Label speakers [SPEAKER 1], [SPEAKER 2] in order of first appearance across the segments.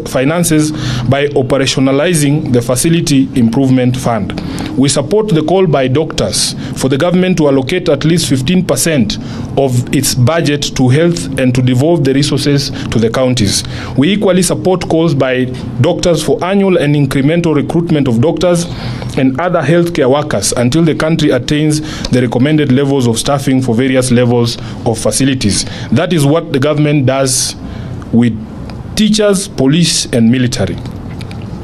[SPEAKER 1] finances by operationalizing the Facility Improvement Fund. We support the call by doctors for the government to allocate at least 15% of its budget to health and to devolve the resources to the counties. We equally support calls by doctors for annual and incremental recruitment of doctors and other healthcare workers until the country attains the recommended levels of staffing for various levels of facilities. That is what the government does with teachers, police, and military.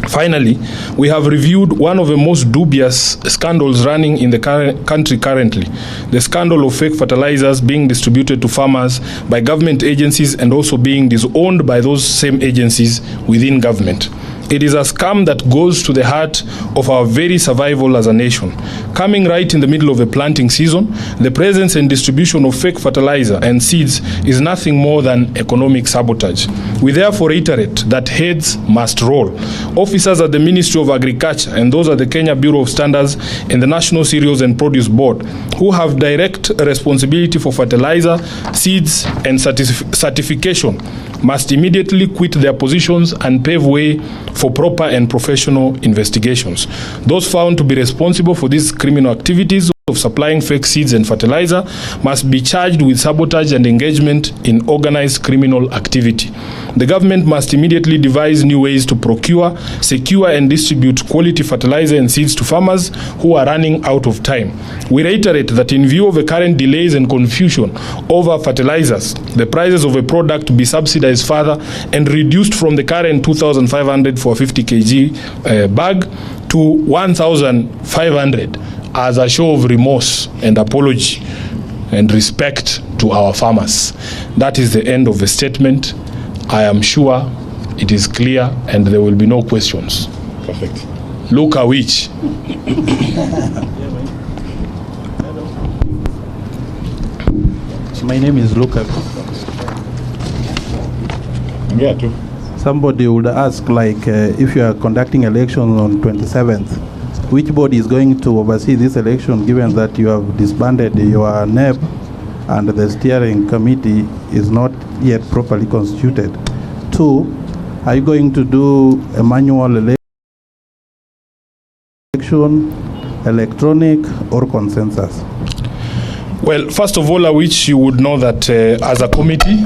[SPEAKER 1] Finally, we have reviewed one of the most dubious scandals running in the country currently, the scandal of fake fertilizers being distributed to farmers by government agencies and also being disowned by those same agencies within government. It is a scam that goes to the heart of our very survival as a nation. Coming right in the middle of the planting season, the presence and distribution of fake fertilizer and seeds is nothing more than economic sabotage. We therefore reiterate that heads must roll. Officers at the Ministry of Agriculture and those at the Kenya Bureau of Standards and the National Cereals and Produce Board, who have direct responsibility for fertilizer, seeds, and certification, must immediately quit their positions and pave way for proper and professional investigations. Those found to be responsible for these criminal activities of supplying fake seeds and fertilizer must be charged with sabotage and engagement in organized criminal activity. The government must immediately devise new ways to procure, secure, and distribute quality fertilizer and seeds to farmers who are running out of time. We reiterate that in view of the current delays and confusion over fertilizers, the prices of a product be subsidized further and reduced from the current 2,500 for a 50 kg bag to 1,500 as a show of remorse and apology and respect to our farmers. That is the end of the statement. I am sure it is clear and there will be no questions.
[SPEAKER 2] Perfect.
[SPEAKER 1] Luka which?
[SPEAKER 3] My name is Luka.
[SPEAKER 2] Yeah, too.
[SPEAKER 3] Somebody would ask, like, if you are conducting elections on 27th, which body is going to oversee this election, given that you have disbanded your NEB and the steering committee is not yet properly constituted? 2, are you going to do a manual election, electronic, or consensus?
[SPEAKER 1] Well, first of all, I wish you would know that as a committee,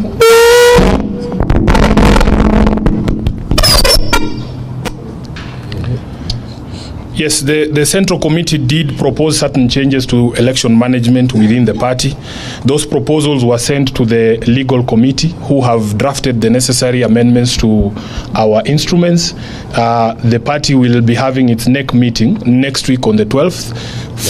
[SPEAKER 1] yes, the Central Committee did propose certain changes to election management within the party. Those proposals were sent to the Legal Committee, who have drafted the necessary amendments to our instruments. The party will be having its next meeting next week on the 12th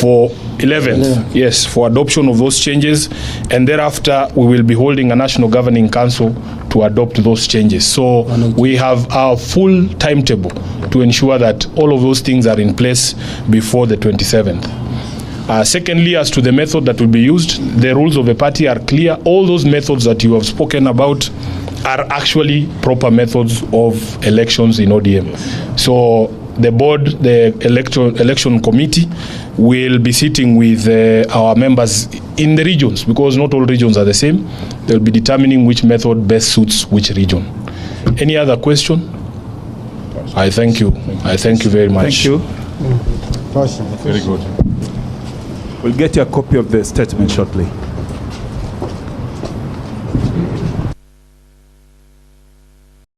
[SPEAKER 1] for 11th, yes, for adoption of those changes. And thereafter, we will be holding a National Governing Council to adopt those changes. So we have our full timetable to ensure that all of those things are in place before the 27th. Secondly, as to the method that will be used, the rules of the party are clear. All those methods that you have spoken about are actually proper methods of elections in ODM. So the board, the election committee, will be sitting with our members in the regions, because not all regions are the same. They'll be determining which method best suits which region. Any other question? I thank you. I thank you very much.
[SPEAKER 4] Thank you.
[SPEAKER 2] Very good.
[SPEAKER 4] We'll get you a copy of the statement shortly.